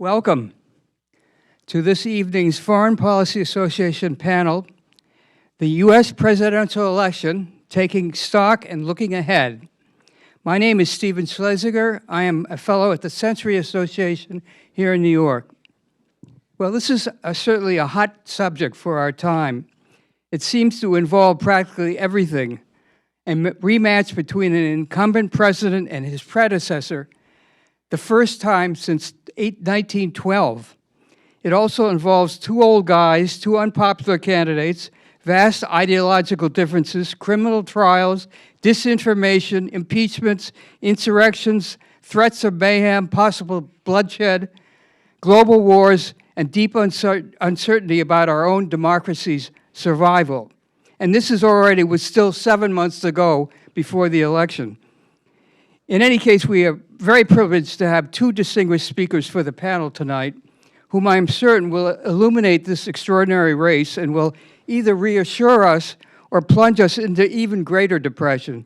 Welcome to this evening's Foreign Policy Association panel, the U.S. presidential election, taking stock and looking ahead. My name is Steven Zelizer. I am a fellow at the Century Association here in New York. Well, this is certainly a hot subject for our time. It seems to involve practically everything, a rematch between an incumbent president and his predecessor, the first time since 1912. It also involves two old guys, two unpopular candidates, vast ideological differences, criminal trials, disinformation, impeachments, insurrections, threats of mayhem, possible bloodshed, global wars, and deep uncertainty about our own democracy's survival. And this is already with still 7 months to go before the election. In any case, we are very privileged to have two distinguished speakers for the panel tonight, whom I am certain will illuminate this extraordinary race and will either reassure us or plunge us into even greater depression.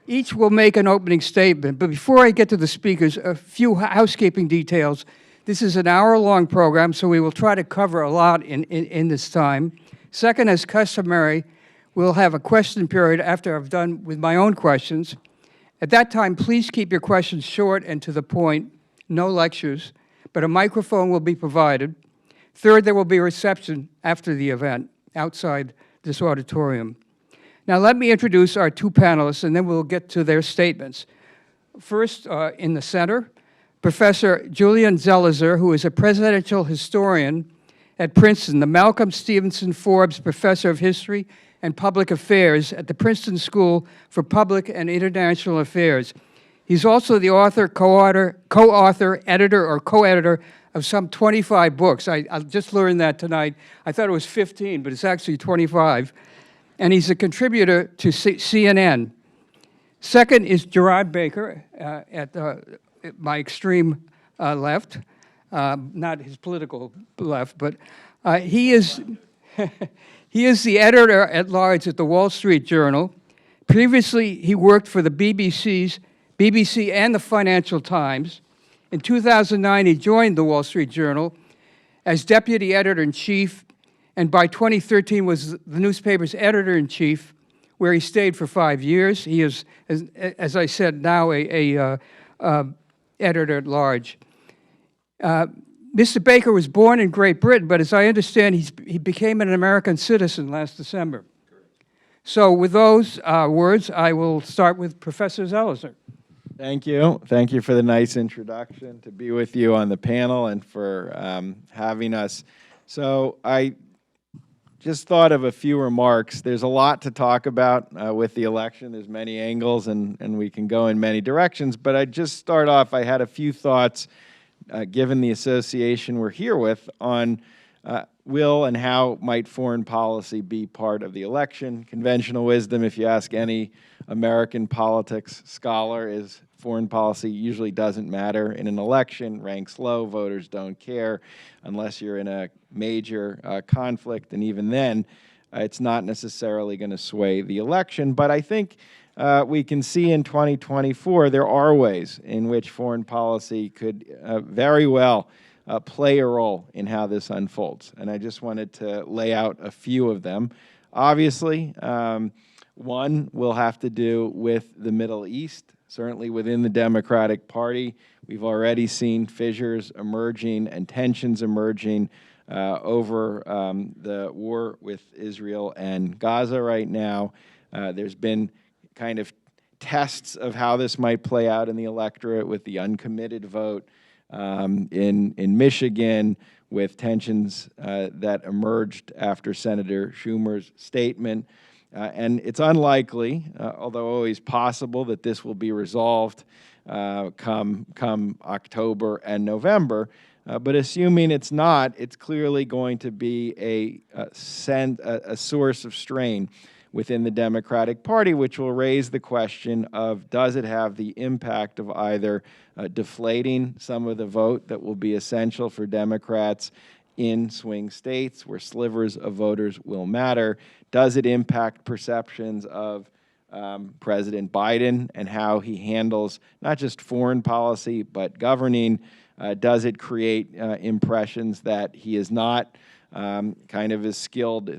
Each will make an opening statement, but before I get to the speakers, a few housekeeping details. This is an hour-long program, so we will try to cover a lot in this time. Second, as customary, we'll have a question period after I've done with my own questions. At that time, please keep your questions short and to the point, no lectures, but a microphone will be provided. Third, there will be a reception after the event outside this auditorium. Now, let me introduce our two panelists, and then we'll get to their statements. First, in the center, Professor Julian Zelizer, who is a presidential historian at Princeton, the Malcolm Stevenson Forbes Professor of History and Public Affairs at the Princeton School for Public and International Affairs. He's also the author, co-author, editor, or co-editor of some 25 books. I just learned that tonight. I thought it was 15, but it's actually 25. And he's a contributor to CNN. Second is Gerard Baker at my extreme left, not his political left, but he is he is the editor-at-large at the Wall Street Journal. Previously, he worked for the BBC and the Financial Times. In 2009, he joined the Wall Street Journal as deputy editor-in-chief, and by 2013 was the newspaper's editor-in-chief, where he stayed for 5 years. He is, as I said, now a editor-at-large. Mr. Baker was born in Great Britain, but as I understand, he became an American citizen last December. So with those words, I will start with Professor Zelizer. Thank you. Thank you for the nice introduction, to be with you on the panel and for having us. So I just thought of a few remarks. There's a lot to talk about with the election. There's many angles, and we can go in many directions. But I'd just start off, I had a few thoughts, given the association we're here with, on will and how might foreign policy be part of the election. Conventional wisdom, if you ask any American politics scholar, is foreign policy usually doesn't matter in an election, ranks low, voters don't care, unless you're in a major conflict, and even then, it's not necessarily going to sway the election. But I think we can see in 2024 there are ways in which foreign policy could very well play a role in how this unfolds. And I just wanted to lay out a few of them. Obviously, one will have to do with the Middle East. Certainly within the Democratic Party, we've already seen fissures emerging and tensions emerging over the war with Israel and Gaza right now. There's been kind of tests of how this might play out in the electorate with the uncommitted vote in Michigan, with tensions that emerged after Senator Schumer's statement. And it's unlikely, although always possible, that this will be resolved come October and November. But assuming it's not, it's clearly going to be a source of strain within the Democratic Party, which will raise the question of, does it have the impact of either deflating some of the vote that will be essential for Democrats in swing states where slivers of voters will matter? Does it impact perceptions of President Biden and how he handles not just foreign policy, but governing Does it create impressions that he is not kind of as skilled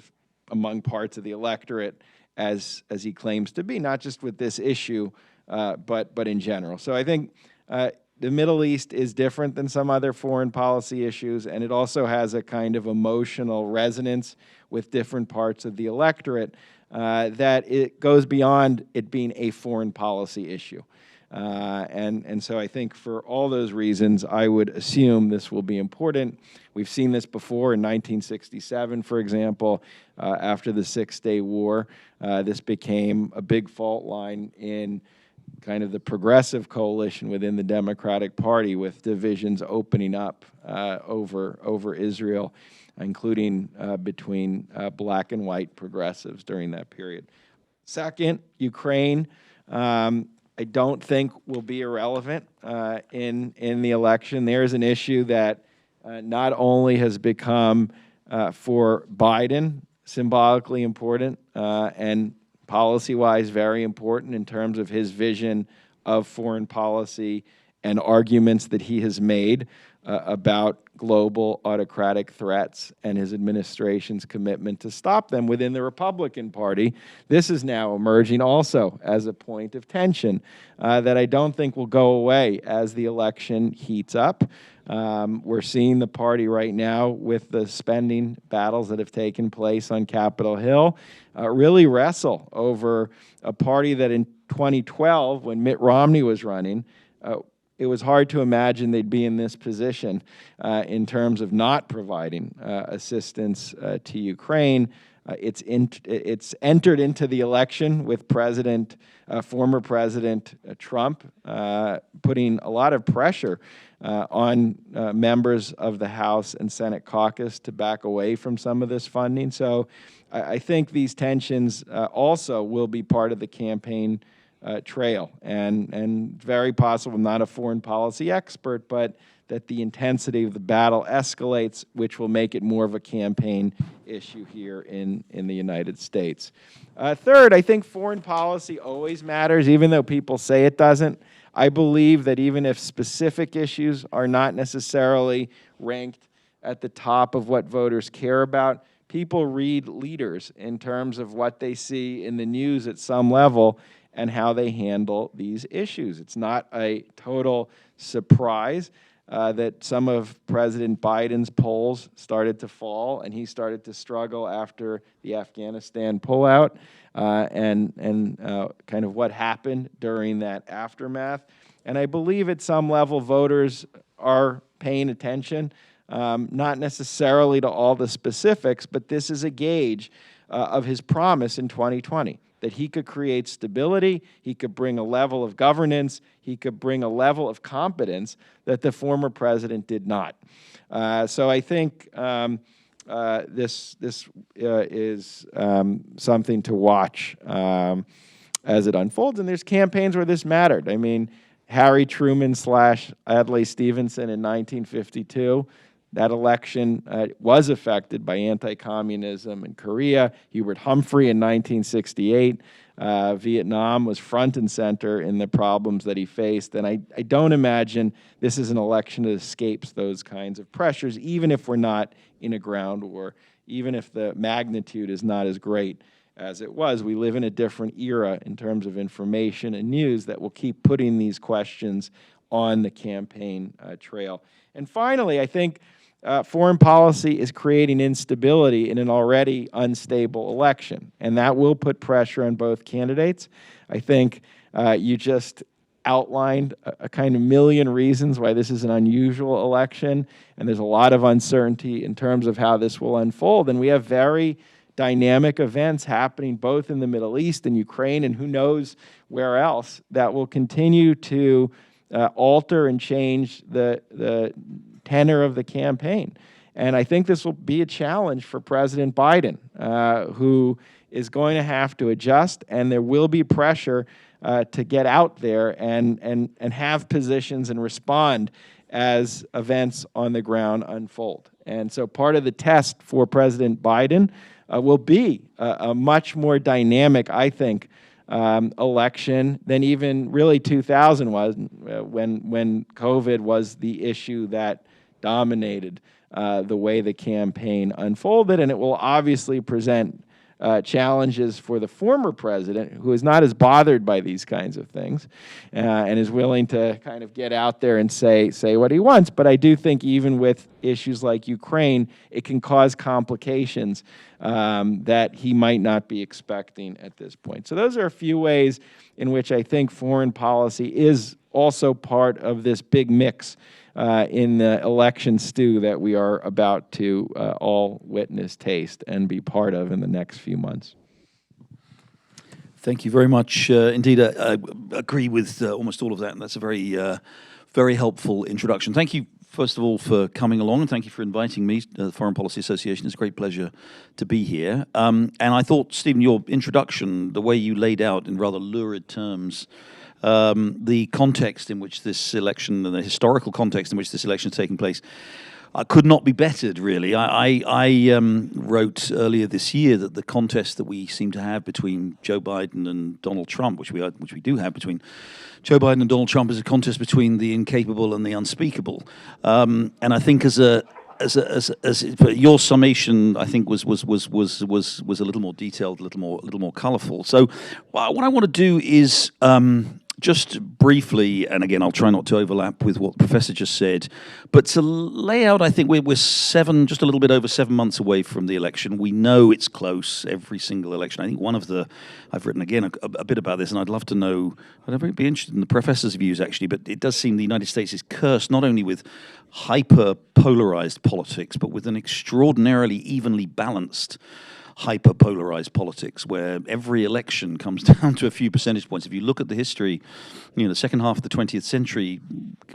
among parts of the electorate as he claims to be, not just with this issue, but in general? So I think the Middle East is different than some other foreign policy issues, and it also has a kind of emotional resonance with different parts of the electorate that it goes beyond it being a foreign policy issue. And so I think for all those reasons, I would assume this will be important. We've seen this before in 1967, for example, after the Six-Day War. This became a big fault line in kind of the progressive coalition within the Democratic Party, with divisions opening up over Israel, including between black and white progressives during that period. Second, Ukraine. I don't think will be irrelevant in the election. There's an issue that not only has become for Biden symbolically important and policy-wise very important in terms of his vision of foreign policy and arguments that he has made about global autocratic threats and his administration's commitment to stop them within the Republican Party. This is now emerging also as a point of tension that I don't think will go away as the election heats up. We're seeing the party right now, with the spending battles that have taken place on Capitol Hill, really wrestle over a party that in 2012, when Mitt Romney was running, it was hard to imagine they'd be in this position in terms of not providing assistance to Ukraine. It's entered into the election with former President Trump putting a lot of pressure on members of the House and Senate caucus to back away from some of this funding. So I think these tensions also will be part of the campaign trail, and very possible, not a foreign policy expert, but that the intensity of the battle escalates, which will make it more of a campaign issue here in the United States. Third, I think foreign policy always matters, even though people say it doesn't. I believe that even if specific issues are not necessarily ranked at the top of what voters care about, people read leaders in terms of what they see in the news at some level and how they handle these issues. It's not a total surprise that some of President Biden's polls started to fall and he started to struggle after the Afghanistan pullout and kind of what happened during that aftermath. And I believe at some level voters are paying attention, not necessarily to all the specifics, but this is a gauge of his promise in 2020. That he could create stability, he could bring a level of governance, he could bring a level of competence that the former president did not. So I think this is something to watch as it unfolds. And there's campaigns where this mattered. I mean, Harry Truman / Adlai Stevenson in 1952. That election was affected by anti-communism in Korea. Hubert Humphrey in 1968. Vietnam was front and center in the problems that he faced. And I don't imagine this is an election that escapes those kinds of pressures, even if we're not in a ground war, even if the magnitude is not as great as it was. We live in a different era in terms of information and news that will keep putting these questions on the campaign trail. And finally, I think foreign policy is creating instability in an already unstable election, and that will put pressure on both candidates. I think you just outlined a kind of million reasons why this is an unusual election, and there's a lot of uncertainty in terms of how this will unfold. And we have very dynamic events happening both in the Middle East and Ukraine, and who knows where else, that will continue to alter and change the tenor of the campaign. And I think this will be a challenge for President Biden, who is going to have to adjust, and there will be pressure to get out there and have positions and respond as events on the ground unfold. And so part of the test for President Biden will be a much more dynamic, I think, election than even really 2000 was, when COVID was the issue that dominated the way the campaign unfolded. And it will obviously present challenges for the former president, who is not as bothered by these kinds of things and is willing to kind of get out there and say what he wants. But I do think even with issues like Ukraine, it can cause complications that he might not be expecting at this point. So those are a few ways in which I think foreign policy is also part of this big mix in the election stew that we are about to all witness, taste, and be part of in the next few months. Thank you very much. Indeed, I agree with almost all of that, and that's a very, very helpful introduction. Thank you, first of all, for coming along, and thank you for inviting me to the Foreign Policy Association. It's a great pleasure to be here. And I thought, Stephen, your introduction, the way you laid out in rather lurid terms the context in which this election, and the historical context in which this election is taking place, could not be bettered, really. I wrote earlier this year that the contest that we seem to have between Joe Biden and Donald Trump, which we do have between Joe Biden and Donald Trump, is a contest between the incapable and the unspeakable. And I think as your summation, I think was a little more detailed, a little more colourful. So what I want to do is just briefly, and again, I'll try not to overlap with what the Professor just said, but to lay out, I think we're just a little bit over 7 months away from the election. We know it's close, every single election. I think I've written again a bit about this, and I'd love to know, I'd be interested in the Professor's views actually, but it does seem the United States is cursed not only with hyper-polarized politics, but with an extraordinarily evenly balanced hyper-polarized politics, where every election comes down to a few percentage points. If you look at the history, the second half of the 20th century,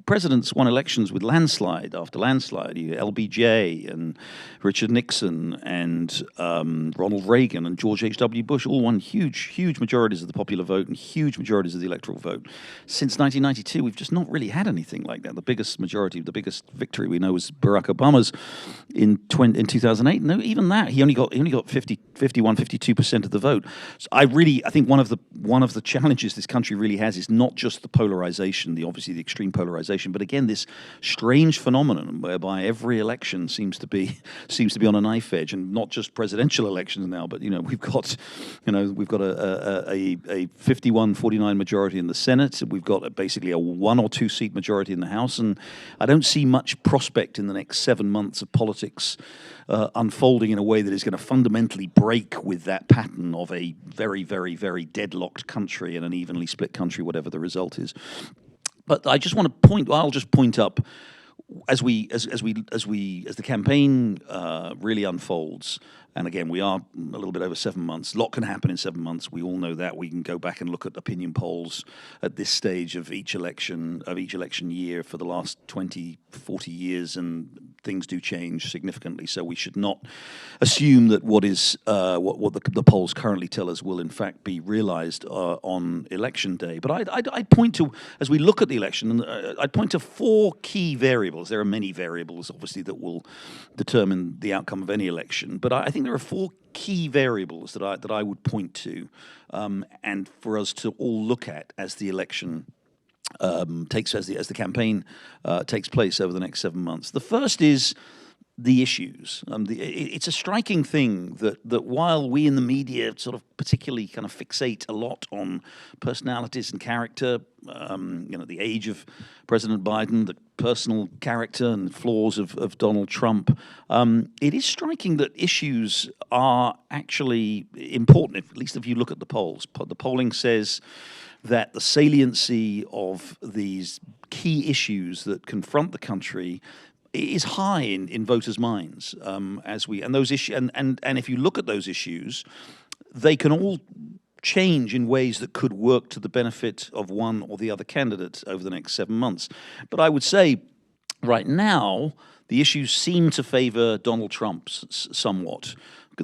presidents won elections with landslide after landslide. LBJ and Richard Nixon and Ronald Reagan and George H.W. Bush all won huge majorities of the popular vote and huge majorities of the electoral vote. Since 1992, we've just not really had anything like that. The biggest victory we know was Barack Obama's in 2008. No, even that, he only got 51-52% of the vote. So I think one of the challenges this country really has is not just the polarization, obviously the extreme polarization, but again this strange phenomenon whereby every election seems to be on a knife edge, and not just presidential elections now, but we've got a 51-49 majority in the Senate. We've got basically a 1 or 2 seat majority in the House, and I don't see much prospect in the next 7 months of politics unfolding in a way that is going to fundamentally break with that pattern of a very, very, very deadlocked country and an evenly split country, whatever the result is. But I just want to I'll just point up as the campaign really unfolds. And again, we are a little bit over 7 months. A lot can happen in 7 months. We all know that. We can go back and look at opinion polls at this stage of each election year for the last 20, 40 years, and things do change significantly. So we should not assume that what the polls currently tell us will in fact be realized on election day. But I'd point to, as we look at the election, I'd point to 4 key variables. There are many variables, obviously, that will determine the outcome of any election. But I think there are 4 key variables that I would point to, and for us to all look at as the election as the campaign takes place over the next 7 months. The first is the issues. It's a striking thing that while we in the media sort of particularly kind of fixate a lot on personalities and character, the age of President Biden, the personal character and flaws of Donald Trump, it is striking that issues are actually important, at least if you look at the polls. The polling says that the saliency of these key issues that confront the country is high in voters' minds, and those issues, and if you look at those issues, they can all change in ways that could work to the benefit of one or the other candidate over the next 7 months. But I would say, right now, the issues seem to favor Donald Trump somewhat.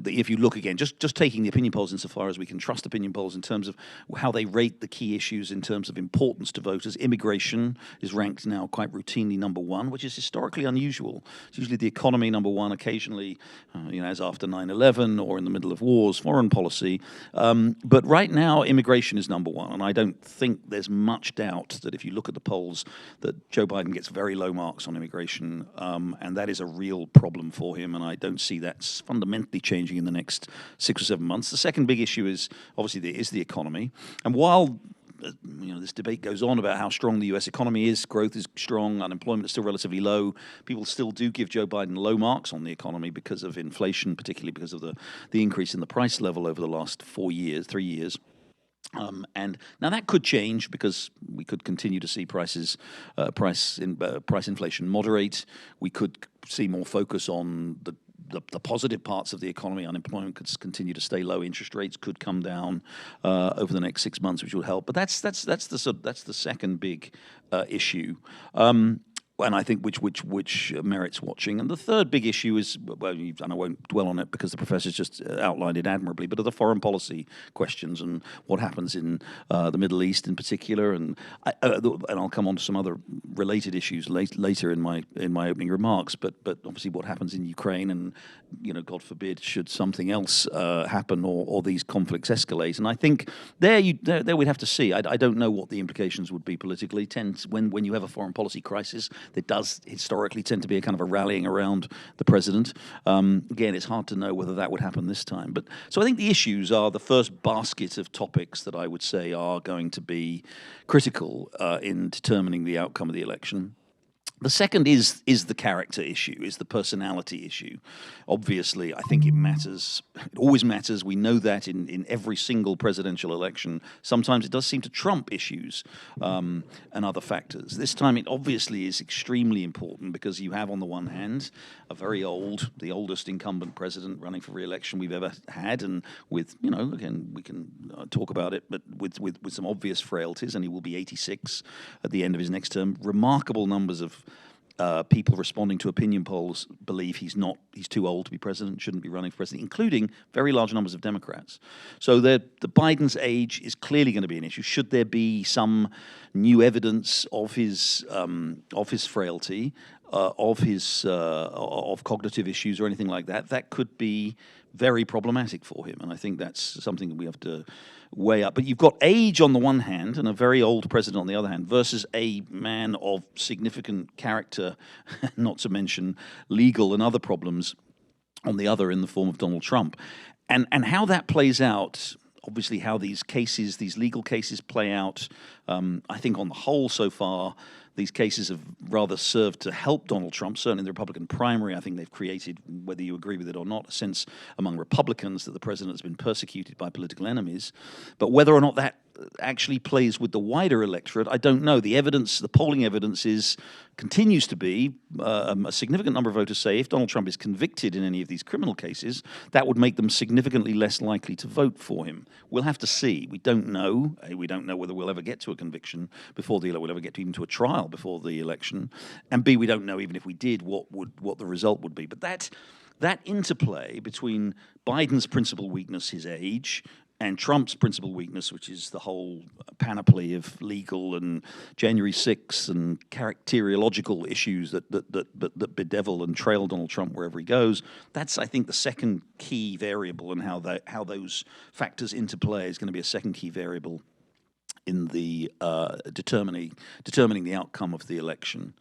if you look again, just taking the opinion polls insofar as we can trust opinion polls in terms of how they rate the key issues in terms of importance to voters, immigration is ranked now quite routinely number one, which is historically unusual. It's usually the economy number one, occasionally, as after 9/11 or in the middle of wars, foreign policy. But right now, immigration is number one, and I don't think there's much doubt that if you look at the polls, that Joe Biden gets very low marks on immigration, and that is a real problem for him, and I don't see that fundamentally changing in the next 6 or 7 months. The second big issue is obviously the economy, and while this debate goes on about how strong the U.S. economy is, growth is strong, unemployment is still relatively low, people still do give Joe Biden low marks on the economy because of inflation, particularly because of the increase in the price level over the last 3 years. And now that could change because we could continue to see price inflation moderate. We could see more focus on the positive parts of the economy. Unemployment could continue to stay low. Interest rates could come down over the next 6 months, which will help. But that's the second big issue. And I think which merits watching. And the third big issue is, and I won't dwell on it because the professor's just outlined it admirably, but are the foreign policy questions and what happens in the Middle East in particular. And I'll come on to some other related issues later in my opening remarks. But obviously what happens in Ukraine, and God forbid, should something else happen or these conflicts escalate. And I think there we'd have to see. I don't know what the implications would be politically. When you have a foreign policy crisis, there does historically tend to be a kind of a rallying around the president. Again, it's hard to know whether that would happen this time. But so I think the issues are the first basket of topics that I would say are going to be critical in determining the outcome of the election. The second is the character issue, is the personality issue. Obviously, I think it matters. It always matters. We know that in every single presidential election. Sometimes it does seem to trump issues and other factors. This time it obviously is extremely important because you have on the one hand the oldest incumbent president running for re-election we've ever had, and with, again, we can talk about it, but with some obvious frailties, and he will be 86 at the end of his next term. Remarkable numbers of people responding to opinion polls believe he's too old to be president, shouldn't be running for president, including very large numbers of Democrats. So the Biden's age is clearly going to be an issue. Should there be some new evidence of his frailty, of cognitive issues or anything like that, that could be very problematic for him. And I think that's something that we have to weigh up. But you've got age on the one hand and a very old president on the other hand versus a man of significant character, not to mention legal and other problems on the other in the form of Donald Trump. And how that plays out, obviously how these legal cases play out, I think on the whole so far, these cases have rather served to help Donald Trump. Certainly in the Republican primary, I think they've created, whether you agree with it or not, a sense among Republicans that the president has been persecuted by political enemies. But whether or not that actually plays with the wider electorate, I don't know. The evidence, the polling evidence continues to be a significant number of voters say if Donald Trump is convicted in any of these criminal cases, that would make them significantly less likely to vote for him. We'll have to see. We don't know. We don't know whether we'll ever get to a conviction we'll ever get even to a trial before the election. And B, we don't know even if we did what the result would be. But that interplay between Biden's principal weakness, his age, and Trump's principal weakness, which is the whole panoply of legal and January 6th and characteriological issues that bedevil and trail Donald Trump wherever he goes. That's, I think, the second key variable, and how those factors interplay is going to be a second key variable in the determining the outcome of the election.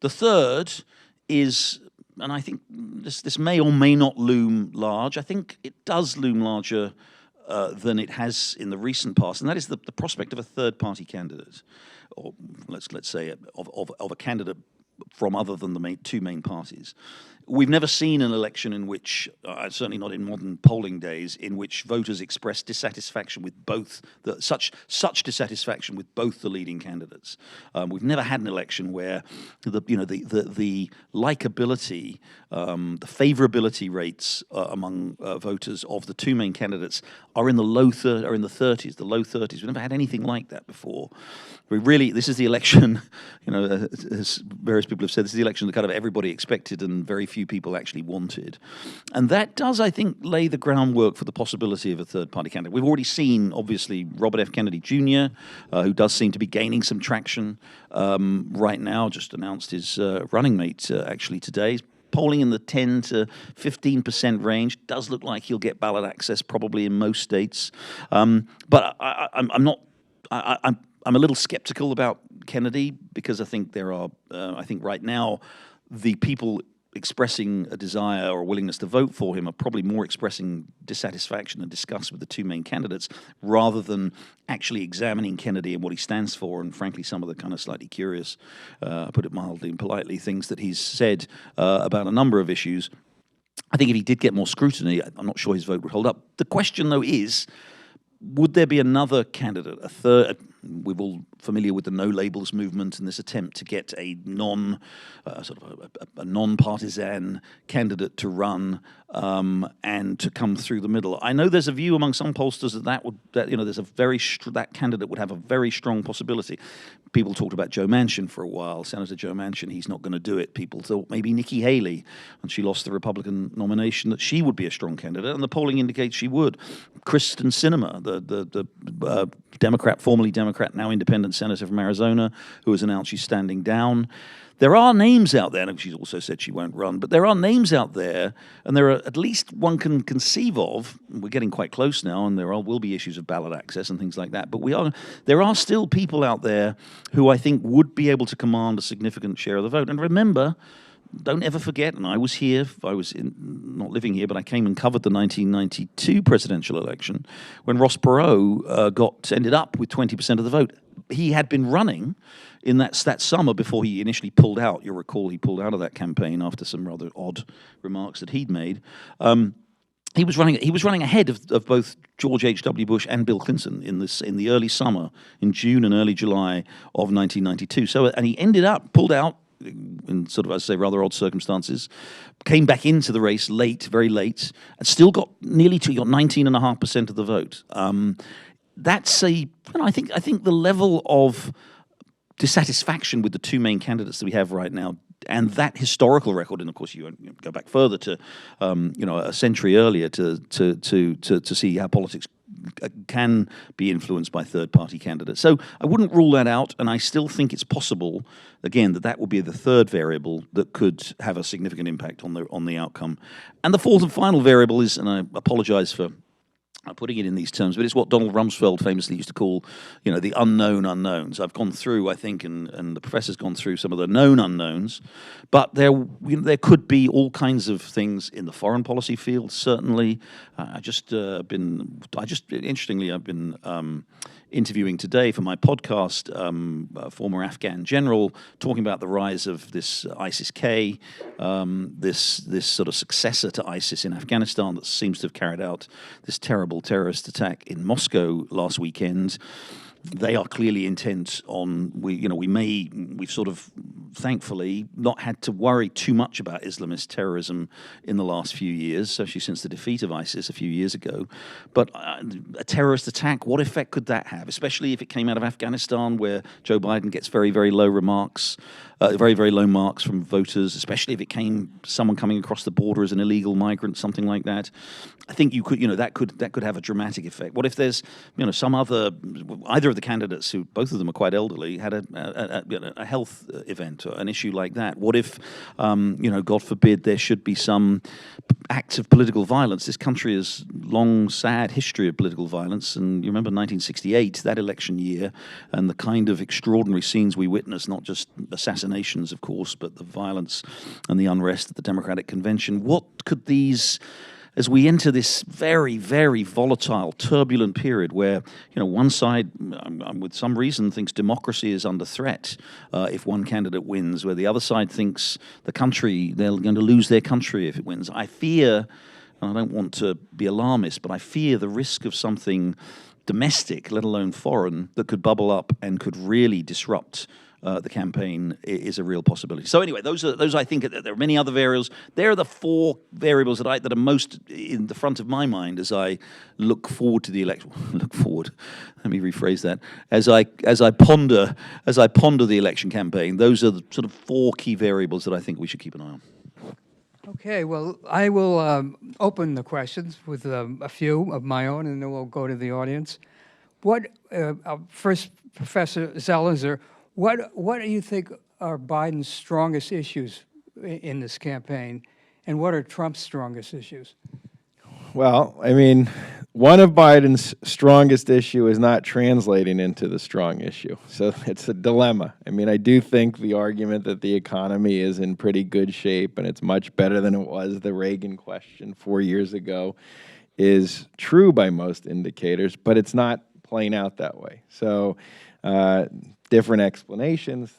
The third is, and I think this may or may not loom large. I think it does loom larger than it has in the recent past, and that is the prospect of a third-party candidate, or let's say of a candidate from other than the two main parties. We've never seen an election in which, certainly not in modern polling days, in which voters express dissatisfaction with such dissatisfaction with both the leading candidates. We've never had an election where the likability, the favorability rates among voters of the two main candidates are in the low 30s, the low 30s. We've never had anything like that before. This is the election, as various people have said, this is the election that kind of everybody expected and very few people actually wanted. And that does, I think, lay the groundwork for the possibility of a third-party candidate. We've already seen, obviously, Robert F. Kennedy Jr., who does seem to be gaining some traction right now, just announced his running mate actually today. Polling in the 10 to 15% range. Does look like he'll get ballot access probably in most states. But I'm not. I'm a little skeptical about Kennedy because I think there are. I think right now the people expressing a desire or willingness to vote for him are probably more expressing dissatisfaction and disgust with the two main candidates rather than actually examining Kennedy and what he stands for, and frankly some of the kind of slightly curious, put it mildly and politely, things that he's said about a number of issues. I think if he did get more scrutiny, I'm not sure his vote would hold up. The question, though, is, would there be another candidate, a third? We're all familiar with the no labels movement and this attempt to get a non-partisan candidate to run and to come through the middle. I know there's a view among some pollsters that candidate would have a very strong possibility. People talked about Joe Manchin for a while, Senator Joe Manchin. He's not going to do it. People thought maybe Nikki Haley, when she lost the Republican nomination, that she would be a strong candidate, and the polling indicates she would. Kristen Sinema, the Democrat, formerly Democrat, now independent senator from Arizona, who has announced she's standing down. There are names out there, and she's also said she won't run, but there are names out there, and there are at least one can conceive of, we're getting quite close now, and will be issues of ballot access and things like that, but there are still people out there who I think would be able to command a significant share of the vote. And remember, don't ever forget, and I was here, not living here, but I came and covered the 1992 presidential election when Ross Perot ended up with 20% of the vote. He had been running in that summer before he initially pulled out. You'll recall he pulled out of that campaign after some rather odd remarks that he'd made. He was running ahead of both George H.W. Bush and Bill Clinton in the early summer, in June and early July of 1992. And he pulled out in sort of, I'd say, rather odd circumstances, came back into the race very late, and still got nearly 19.5% of the vote. I think the level of dissatisfaction with the two main candidates that we have right now, and that historical record, and of course you go back further to a century earlier to see how politics can be influenced by third-party candidates. So I wouldn't rule that out, and I still think it's possible, again, that would be the third variable that could have a significant impact on the outcome. And the fourth and final variable is, and I apologize for putting it in these terms, but it's what Donald Rumsfeld famously used to call, the unknown unknowns. I've gone through, I think, and the professor's gone through some of the known unknowns, but there could be all kinds of things in the foreign policy field. Certainly, interestingly, I've been interviewing today for my podcast a former Afghan general talking about the rise of this ISIS-K, this sort of successor to ISIS in Afghanistan that seems to have carried out this terrible terrorist attack in Moscow last weekend. They are clearly intent on, we've sort of thankfully not had to worry too much about Islamist terrorism in the last few years, especially since the defeat of ISIS a few years ago. But a terrorist attack, what effect could that have? Especially if it came out of Afghanistan, where Joe Biden gets very, very low remarks, very, very low marks from voters, especially if it came someone coming across the border as an illegal migrant, something like that. I think that could have a dramatic effect. What if there's either of the candidates, who both of them are quite elderly, had a health event or an issue like that? What if, God forbid, there should be some act of political violence? This country has long, sad history of political violence, and you remember 1968, that election year, and the kind of extraordinary scenes we witnessed, not just assassinations, of course, but the violence and the unrest at the Democratic Convention. What could these, as we enter this very, very volatile, turbulent period where, one side, with some reason, thinks democracy is under threat if one candidate wins, where the other side thinks they're going to lose their country if it wins. I fear, and I don't want to be alarmist, but I fear the risk of something domestic, let alone foreign, that could bubble up and could really disrupt the campaign is a real possibility. So anyway, those I think there are many other variables. There are the four variables that are most in the front of my mind as I look forward to the election. Look forward. Let me rephrase that. As I ponder the election campaign, those are the sort of four key variables that I think we should keep an eye on. Okay, well, I will open the questions with a few of my own, and then we'll go to the audience. First, Professor Zelizer, what do you think are Biden's strongest issues in this campaign, and what are Trump's strongest issues? Well, I mean, one of Biden's strongest issue is not translating into the strong issue. So it's a dilemma. I mean, I do think the argument that the economy is in pretty good shape and it's much better than it was the Reagan question 4 years ago is true by most indicators, but it's not playing out that way. So different explanations,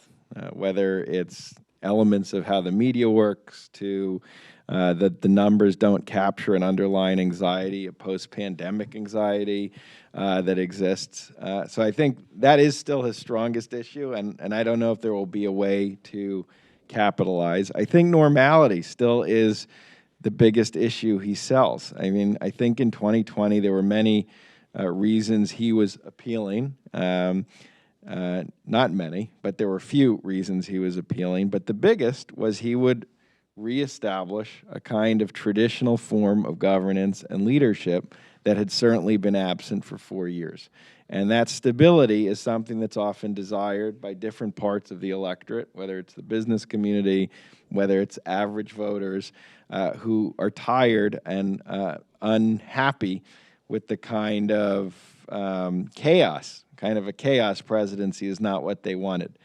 whether it's elements of how the media works to that the numbers don't capture an underlying anxiety, a post-pandemic anxiety that exists. So I think that is still his strongest issue, and I don't know if there will be a way to capitalize. I think normality still is the biggest issue he sells. I mean, I think in 2020 there were many reasons he was appealing. Not many, but there were few reasons he was appealing. But the biggest was he would reestablish a kind of traditional form of governance and leadership that had certainly been absent for 4 years. And that stability is something that's often desired by different parts of the electorate, whether it's the business community, whether it's average voters who are tired and unhappy with the kind of chaos. Kind of a chaos presidency is not what they wanted.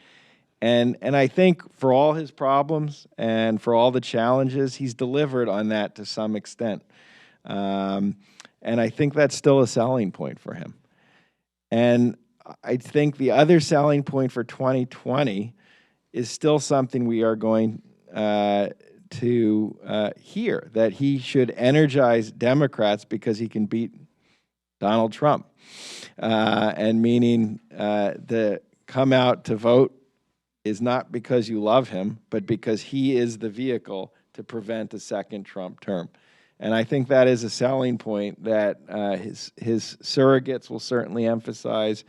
And I think for all his problems and for all the challenges, he's delivered on that to some extent. And I think that's still a selling point for him. And I think the other selling point for 2020 is still something we are going to hear, that he should energize Democrats because he can beat Donald Trump. And meaning the come out to vote is not because you love him, but because he is the vehicle to prevent a second Trump term. And I think that is a selling point that his surrogates will certainly emphasize,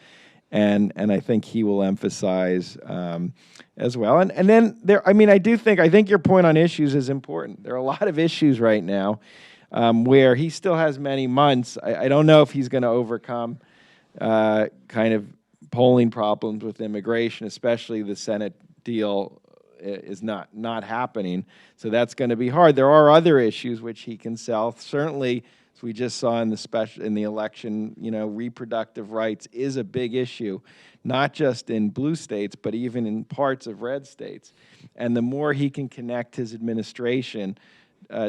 and I think he will emphasize as well. And then I think your point on issues is important. There are a lot of issues right now where he still has many months. I don't know if he's going to overcome kind of polling problems with immigration, especially the Senate deal is not happening. So that's going to be hard. There are other issues which he can sell. Certainly, as we just saw in the election, reproductive rights is a big issue, not just in blue states, but even in parts of red states. And the more he can connect his administration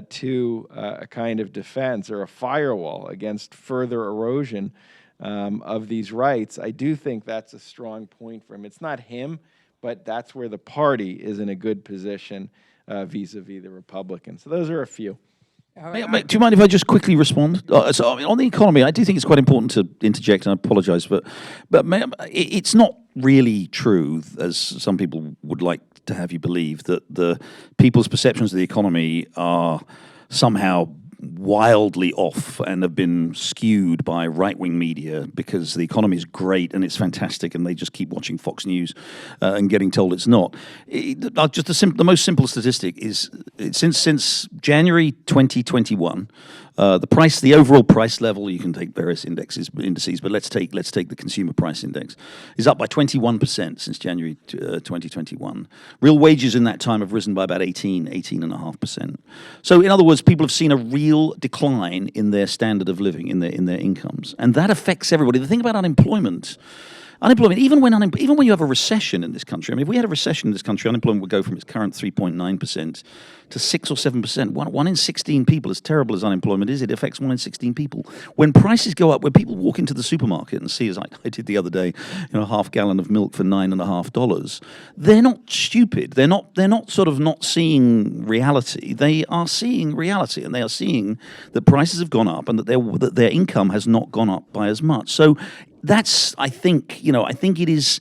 to a kind of defense or a firewall against further erosion of these rights, I do think that's a strong point for him. It's not him, but that's where the party is in a good position vis-a-vis the Republicans. So those are a few. Do you mind if I just quickly respond? On the economy, I do think it's quite important to interject, and I apologize, but it's not really true, as some people would like to have you believe, that the people's perceptions of the economy are somehow wildly off and have been skewed by right-wing media because the economy is great and it's fantastic and they just keep watching Fox News and getting told it's not. Just the most simple statistic is since January 2021, the overall price level, you can take various indices, but let's take the consumer price index, is up by 21% since January 2021. Real wages in that time have risen by about 18.5%. So in other words, people have seen a real decline in their standard of living, in their incomes, and that affects everybody. The thing about unemployment, even when you have a recession in this country, I mean, if we had a recession in this country, unemployment would go from its current 3.9% to 6 or 7%. One in 16 people, as terrible as unemployment is, it affects 1 in 16 people. When prices go up, when people walk into the supermarket and see, as I did the other day, a half gallon of milk for $9.50, they're not stupid. They're not sort of not seeing reality. They are seeing reality, and they are seeing that prices have gone up and that their income has not gone up by as much. So that's, I think it is,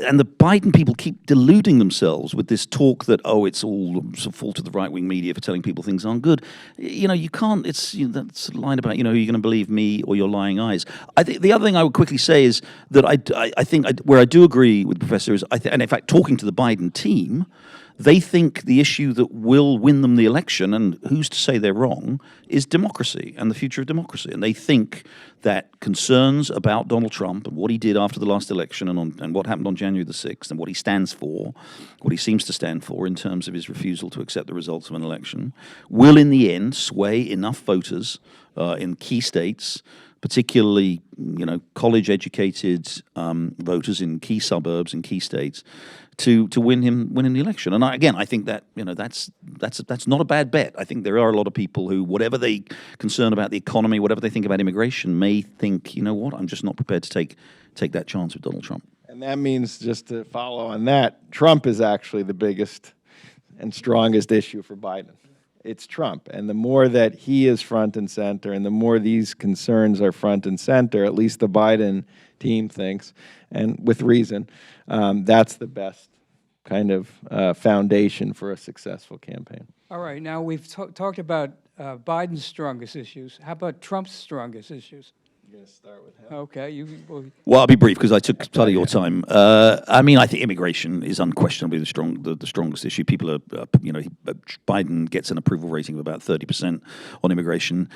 and the Biden people keep deluding themselves with this talk that, it's all a fault of the right-wing media for telling people things aren't good. You can't, that's a line about, are you going to believe me or your lying eyes? I think the other thing I would quickly say is that I think where I do agree with the professor is, and in fact, talking to the Biden team, They think the issue that will win them the election, and who's to say they're wrong, is democracy and the future of democracy. And they think that concerns about Donald Trump and what he did after the last election and what happened on January the 6th and what he stands for, what he seems to stand for in terms of his refusal to accept the results of an election, will in the end sway enough voters in key states, particularly, college-educated voters in key suburbs in key states, to win him the election. And I think that that's not a bad bet. I think there are a lot of people who, whatever they concern about the economy, whatever they think about immigration, may think, you know what, I'm just not prepared to take that chance with Donald Trump. And that means, just to follow on that, Trump is actually the biggest and strongest issue for Biden. It's Trump. And the more that he is front and center, and the more these concerns are front and center, at least the Biden team thinks, and with reason, that's the best kind of foundation for a successful campaign. All right, now we've talked about Biden's strongest issues. How about Trump's strongest issues? You're going to start with him? Okay, Well, I'll be brief because I took part of your time. I think immigration is unquestionably the strongest issue. People are, Biden gets an approval rating of about 30% on immigration.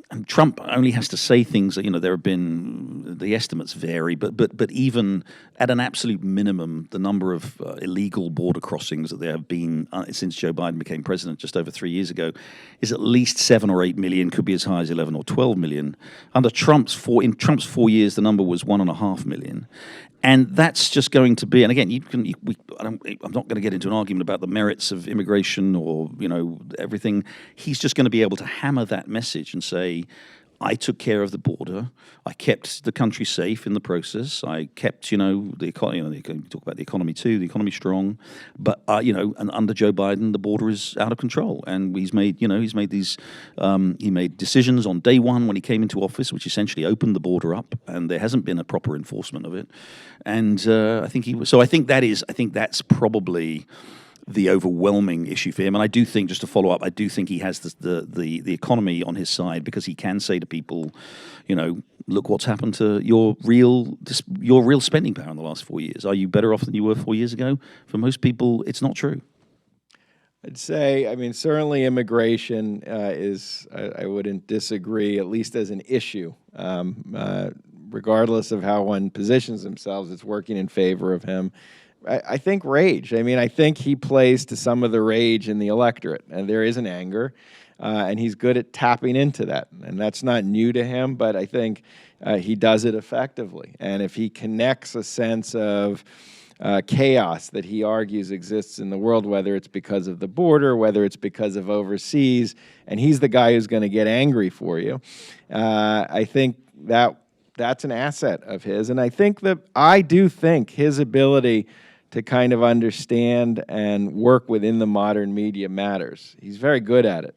And Trump only has to say things that, there have been, the estimates vary, but even at an absolute minimum, the number of illegal border crossings that there have been since Joe Biden became president just over 3 years ago is at least 7 or 8 million, could be as high as 11 or 12 million. Under Trump's 4 years, the number was 1.5 million. And that's just going to be, and again, I'm not going to get into an argument about the merits of immigration or, everything. He's just going to be able to hammer that message and say, I took care of the border. I kept the country safe in the process. I kept, the economy. You talk about the economy too. The economy's strong, but and under Joe Biden, the border is out of control. And he's made these, he made decisions on day one when he came into office, which essentially opened the border up, and there hasn't been a proper enforcement of it. And I think that's probably the overwhelming issue for him. And I do think, just to follow up, I do think he has the economy on his side, because he can say to people, look what's happened to your real spending power in the last 4 years. Are you better off than you were 4 years ago? For most people, it's not true. I'd say, certainly immigration is, I wouldn't disagree, at least as an issue. Regardless of how one positions themselves, it's working in favor of him. I think rage. I think he plays to some of the rage in the electorate, and there is an anger, and he's good at tapping into that. And that's not new to him, but I think he does it effectively. And if he connects a sense of chaos that he argues exists in the world, whether it's because of the border, whether it's because of overseas, and he's the guy who's going to get angry for you, I think that's an asset of his. And I do think his ability to kind of understand and work within the modern media matters. He's very good at it.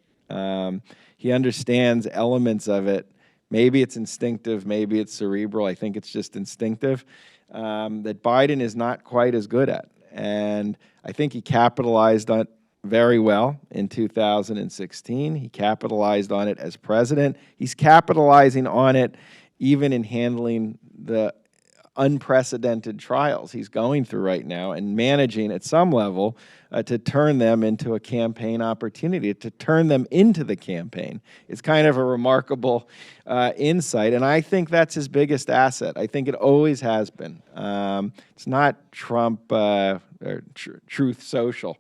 He understands elements of it. Maybe it's instinctive, maybe it's cerebral. I think it's just instinctive, that Biden is not quite as good at. And I think he capitalized on it very well in 2016. He capitalized on it as president. He's capitalizing on it even in handling the unprecedented trials he's going through right now and managing at some level to turn them into a campaign opportunity, to turn them into the campaign. It's kind of a remarkable insight, and I think that's his biggest asset. I think it always has been. It's not Trump or Truth Social.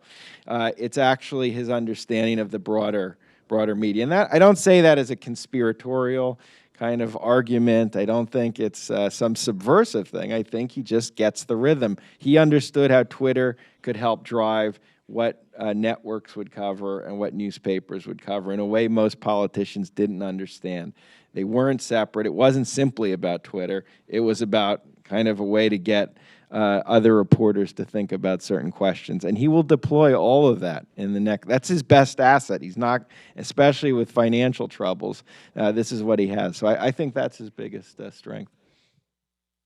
It's actually his understanding of the broader media. And that, I don't say that as a conspiratorial kind of argument. I don't think it's some subversive thing. I think he just gets the rhythm. He understood how Twitter could help drive what networks would cover and what newspapers would cover in a way most politicians didn't understand. They weren't separate. It wasn't simply about Twitter. It was about kind of a way to get other reporters to think about certain questions. And he will deploy all of that in the next. That's his best asset. He's not, especially with financial troubles, this is what he has. So I think that's his biggest strength.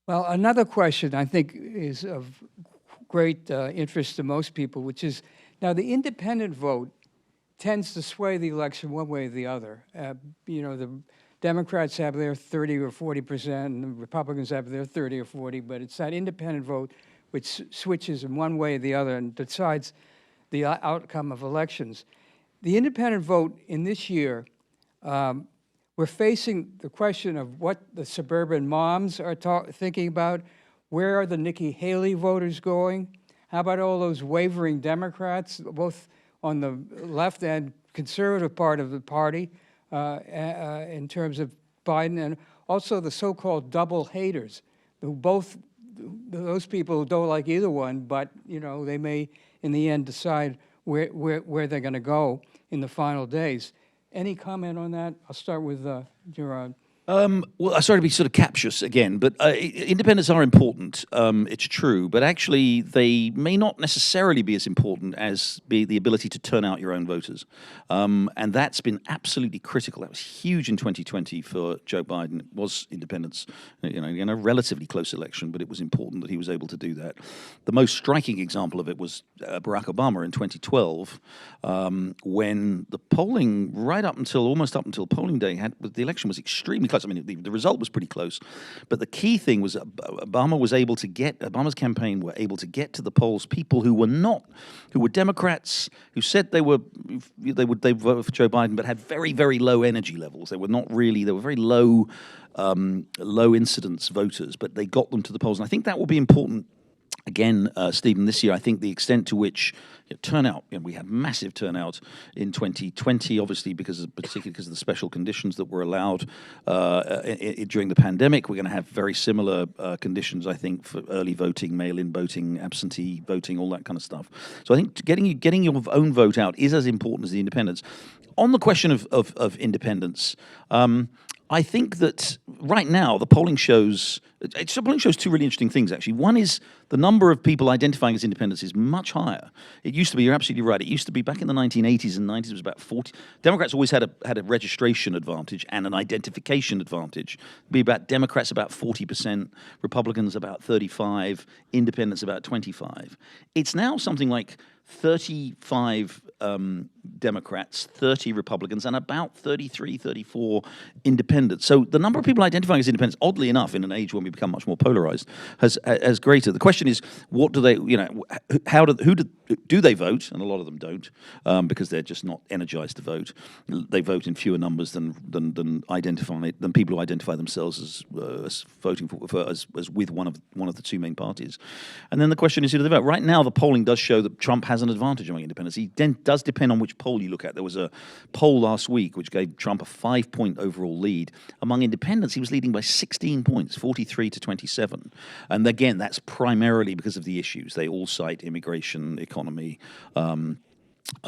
Well, another question I think is of great interest to most people, which is, now the independent vote tends to sway the election one way or the other. The Democrats have their 30 or 40%, and the Republicans have their 30 or 40, but it's that independent vote which switches in one way or the other and decides the outcome of elections. The independent vote in this year, we're facing the question of what the suburban moms are thinking about. Where are the Nikki Haley voters going? How about all those wavering Democrats, both on the left and conservative part of the party, in terms of Biden, and also the so-called double haters, who those people who don't like either one, but they may in the end decide where they're going to go in the final days. Any comment on that? I'll start with Gerard. Well, I sorry to be sort of captious again, but independents are important. It's true, but actually they may not necessarily be as important as be the ability to turn out your own voters, and that's been absolutely critical. That was huge in 2020 for Joe Biden. It was independents, in a relatively close election, but it was important that he was able to do that. The most striking example of it was Barack Obama in 2012, when the polling, almost up until polling day, the election was extremely close. I mean, the result was pretty close, but the key thing was Obama's campaign were able to get to the polls people who were Democrats, who said they would vote for Joe Biden, but had very, very low energy levels. They were very low, low incidence voters, but they got them to the polls. And I think that will be important. Again, Stephen, this year, I think the extent to which turnout, we had massive turnout in 2020, obviously particularly because of the special conditions that were allowed during the pandemic. We're going to have very similar conditions, I think, for early voting, mail-in voting, absentee voting, all that kind of stuff. So I think getting your own vote out is as important as the independents. On the question of independence, I think that right now the polling shows two really interesting things, actually. One is the number of people identifying as independents is much higher. It used to be, you're absolutely right, it used to be back in the 1980s and 90s, it was about 40. Democrats always had a registration advantage and an identification advantage. Democrats about 40%, Republicans about 35%, independents about 25%. It's now something like 35 Democrats, 30 Republicans, and about 33, 34 independents. So the number of people identifying as independents, oddly enough, in an age when we become much more polarized, has greater. The question is, what do they, do they vote? And a lot of them don't, because they're just not energized to vote. They vote in fewer numbers than people who identify themselves as voting as with one of the two main parties. And then the question is, who do they vote? Right now, the polling does show that Trump has an advantage among independents. He does depend on which poll you look at. There was a poll last week which gave Trump a 5-point overall lead. Among independents, he was leading by 16 points, 43 to 27. And again, that's primarily because of the issues. They all cite immigration, economy, the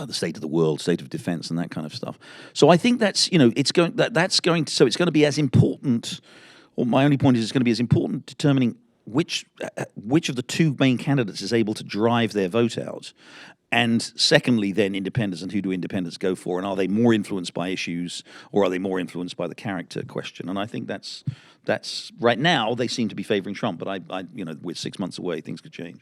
state of the world, state of defense, and that kind of stuff. So I think that's going to be as important. Or my only point is, it's going to be as important determining which of the two main candidates is able to drive their vote out. And secondly, then independents, and who do independents go for? And are they more influenced by issues, or are they more influenced by the character question? And I think that's right now they seem to be favoring Trump, but we're 6 months away, things could change.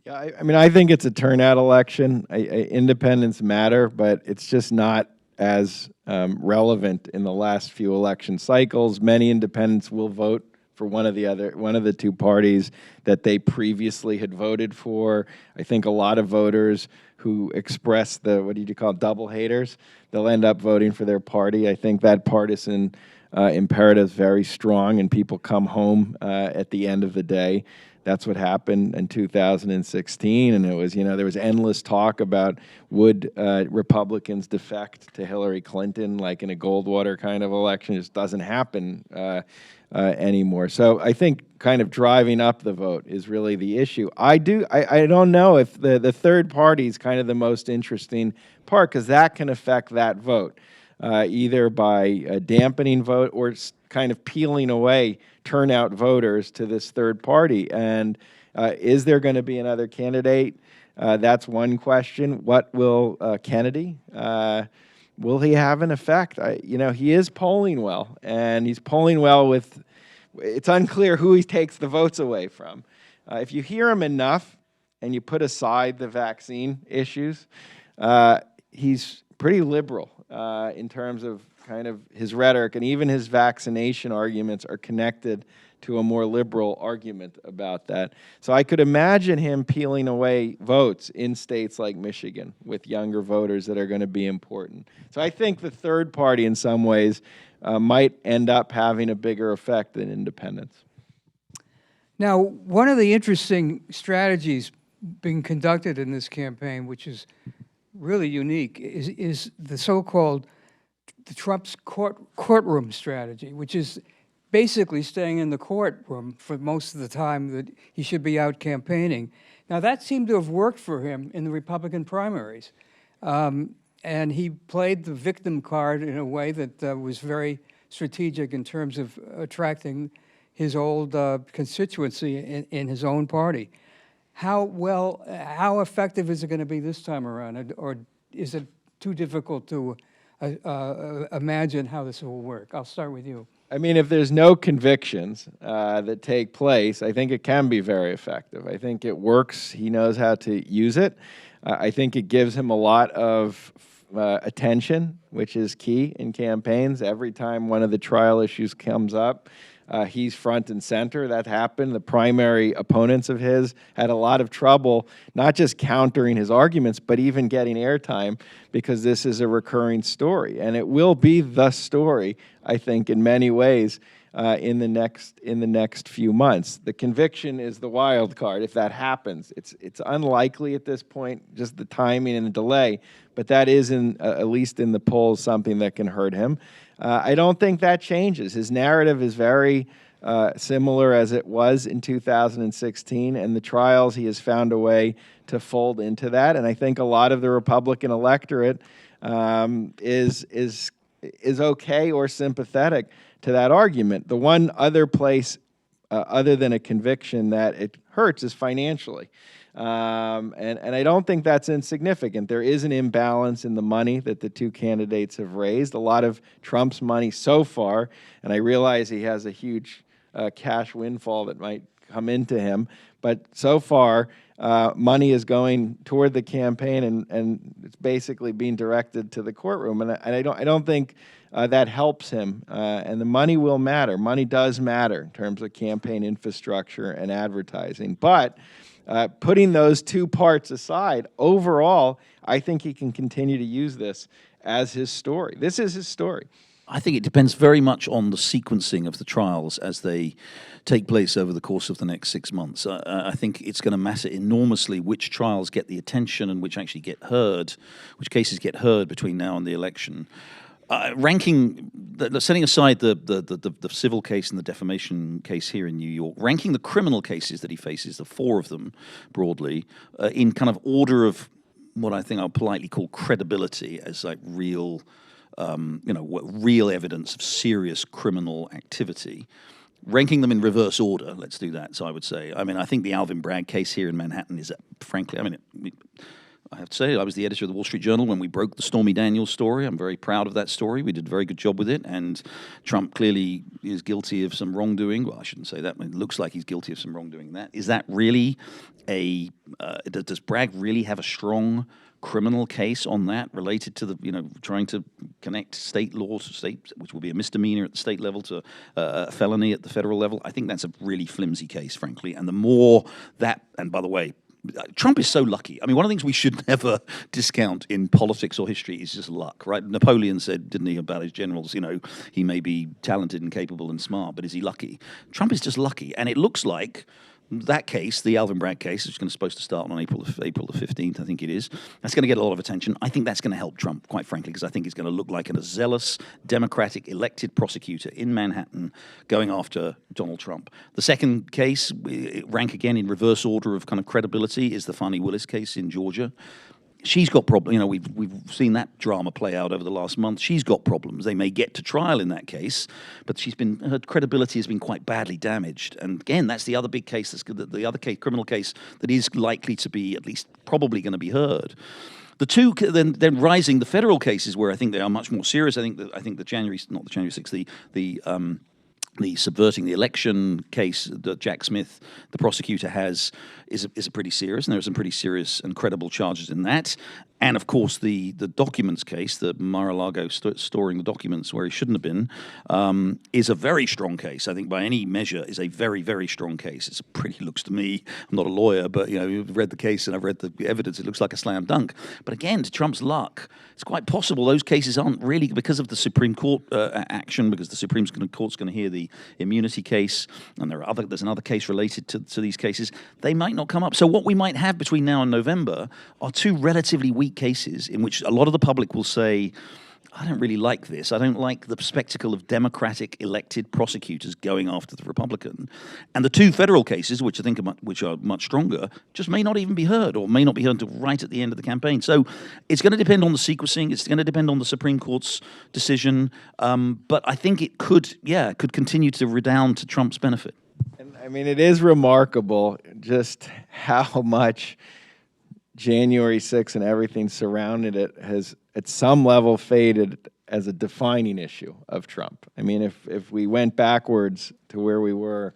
Yeah, I think it's a turnout election. Independents matter, but it's just not as relevant in the last few election cycles. Many independents will vote for one of the two parties that they previously had voted for. I think a lot of voters who express double haters, they'll end up voting for their party. I think that partisan imperative is very strong, and people come home at the end of the day. That's what happened in 2016, and it was, there was endless talk about would Republicans defect to Hillary Clinton, like in a Goldwater kind of election. It just doesn't happen anymore. So I think kind of driving up the vote is really the issue. I don't know if the third party is kind of the most interesting part, because that can affect that vote, either by dampening vote or kind of peeling away turnout voters to this third party. And is there going to be another candidate? That's one question. What will Kennedy? Will he have an effect? He is polling well, and he's polling well with. It's unclear who he takes the votes away from. If you hear him enough, and you put aside the vaccine issues, he's pretty liberal in terms of kind of his rhetoric, and even his vaccination arguments are connected to a more liberal argument about that. So I could imagine him peeling away votes in states like Michigan with younger voters that are going to be important. So I think the third party in some ways might end up having a bigger effect than independents. Now, one of the interesting strategies being conducted in this campaign, which is really unique, is the so-called the Trump's courtroom strategy, which is basically staying in the courtroom for most of the time that he should be out campaigning. Now, that seemed to have worked for him in the Republican primaries. And he played the victim card in a way that was very strategic in terms of attracting his old constituency in his own party. How effective is it going to be this time around, or is it too difficult to imagine how this will work? I'll start with you. I mean, if there's no convictions that take place, I think it can be very effective. I think it works. He knows how to use it. I think it gives him a lot of attention, which is key in campaigns. Every time one of the trial issues comes up, he's front and center. That happened. The primary opponents of his had a lot of trouble, not just countering his arguments, but even getting airtime, because this is a recurring story. And it will be the story, I think, in many ways, in the next few months. The conviction is the wild card. If that happens, it's unlikely at this point, just the timing and the delay, but that is, at least in the polls, something that can hurt him. I don't think that changes. His narrative is very similar as it was in 2016, and the trials, he has found a way to fold into that. And I think a lot of the Republican electorate is okay or sympathetic to that argument. The one other place, other than a conviction, that it hurts is financially. And I don't think that's insignificant. There is an imbalance in the money that the two candidates have raised. A lot of Trump's money so far, and I realize he has a huge cash windfall that might come into him, but so far, money is going toward the campaign, and it's basically being directed to the courtroom. And I don't think that helps him. And the money will matter. Money does matter in terms of campaign infrastructure and advertising. But putting those two parts aside, overall, I think he can continue to use this as his story. This is his story. I think it depends very much on the sequencing of the trials as they take place over the course of the next 6 months. I think it's going to matter enormously which trials get the attention and which actually get heard, which cases get heard between now and the election. Setting aside the civil case and the defamation case here in New York, ranking the criminal cases that he faces, the 4 of them broadly, in kind of order of what I think I'll politely call credibility as like real, real evidence of serious criminal activity. Ranking them in reverse order, let's do that. So I would say, I think the Alvin Bragg case here in Manhattan is, frankly, I have to say, I was the editor of the Wall Street Journal when we broke the Stormy Daniels story. I'm very proud of that story. We did a very good job with it, and Trump clearly is guilty of some wrongdoing. Well, I shouldn't say that. It looks like he's guilty of some wrongdoing. Is that really does Bragg really have a strong criminal case on that related to trying to connect state laws, which will be a misdemeanor at the state level, to a felony at the federal level? I think that's a really flimsy case, frankly. And the more that, and by the way, Trump is so lucky. One of the things we should never discount in politics or history is just luck, right? Napoleon said, didn't he, about his generals, he may be talented and capable and smart, but is he lucky? Trump is just lucky. And it looks like that case, the Alvin Bragg case, is supposed to start on April the 15th, I think it is. That's going to get a lot of attention. I think that's going to help Trump, quite frankly, because I think he's going to look like a zealous, Democratic elected prosecutor in Manhattan going after Donald Trump. The second case, rank again in reverse order of kind of credibility, is the Fani Willis case in Georgia. She's got problems. We've seen that drama play out over the last month. She's got problems. They may get to trial in that case, but her credibility has been quite badly damaged. And again, that's the other big case. The other case, criminal case, that is likely to be at least probably going to be heard. The two then rising the federal cases, where I think they are much more serious. I think the January, not the January 6th, the subverting the election case that Jack Smith, the prosecutor, has is pretty serious, and there are some pretty serious and credible charges in that. And of course, the documents case, the Mar-a-Lago storing the documents where he shouldn't have been, is a very strong case. I think by any measure is a very, very strong case. It's pretty, looks to me, I'm not a lawyer, but you've read the case and I've read the evidence. It looks like a slam dunk. But again, to Trump's luck, it's quite possible those cases aren't really because of the Supreme Court action, because the Supreme Court's going to hear the immunity case, and there's another case related to these cases. They might not come up. So what we might have between now and November are two relatively weak cases in which a lot of the public will say, I don't really like this. I don't like the spectacle of Democratic elected prosecutors going after the Republican. And the two federal cases, which I think are much stronger, just may not even be heard, or may not be heard until right at the end of the campaign. So it's going to depend on the sequencing. It's going to depend on the Supreme Court's decision. But I think it could continue to redound to Trump's benefit. And I mean, it is remarkable just how much January 6th and everything surrounding it has at some level faded as a defining issue of Trump. I mean, if we went backwards to where we were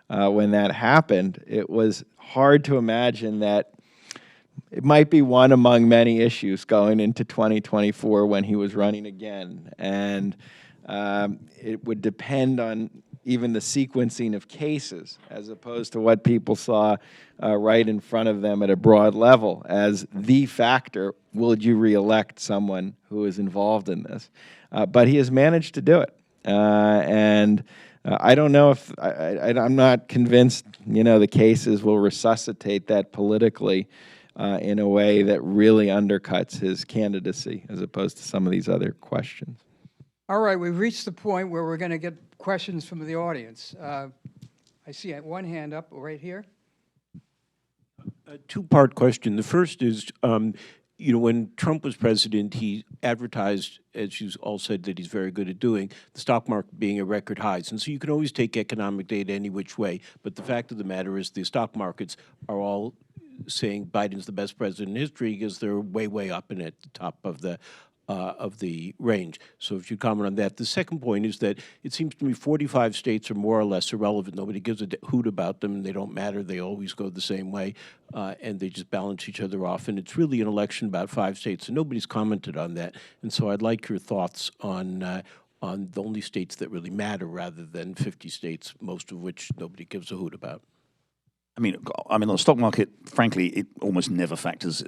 when that happened, it was hard to imagine that it might be one among many issues going into 2024 when he was running again. And it would depend on even the sequencing of cases, as opposed to what people saw right in front of them at a broad level as the factor. Would you reelect someone who is involved in this? But he has managed to do it. And I don't know if, I'm not convinced, the cases will resuscitate that politically in a way that really undercuts his candidacy, as opposed to some of these other questions. All right, we've reached the point where we're going to get questions from the audience. I see one hand up right here. A two-part question. The first is, when Trump was president, he advertised, as you all said, that he's very good at doing, the stock market being at record highs. And so you can always take economic data any which way. But the fact of the matter is the stock markets are all saying Biden's the best president in history because they're way, way up and at the top of the range. So if you comment on that. The second point is that it seems to me 45 states are more or less irrelevant. Nobody gives a hoot about them. They don't matter. They always go the same way, and they just balance each other off. And it's really an election about 5 states, and nobody's commented on that. And so I'd like your thoughts on the only states that really matter rather than 50 states, most of which nobody gives a hoot about. I mean, on the stock market, frankly, it almost never factors.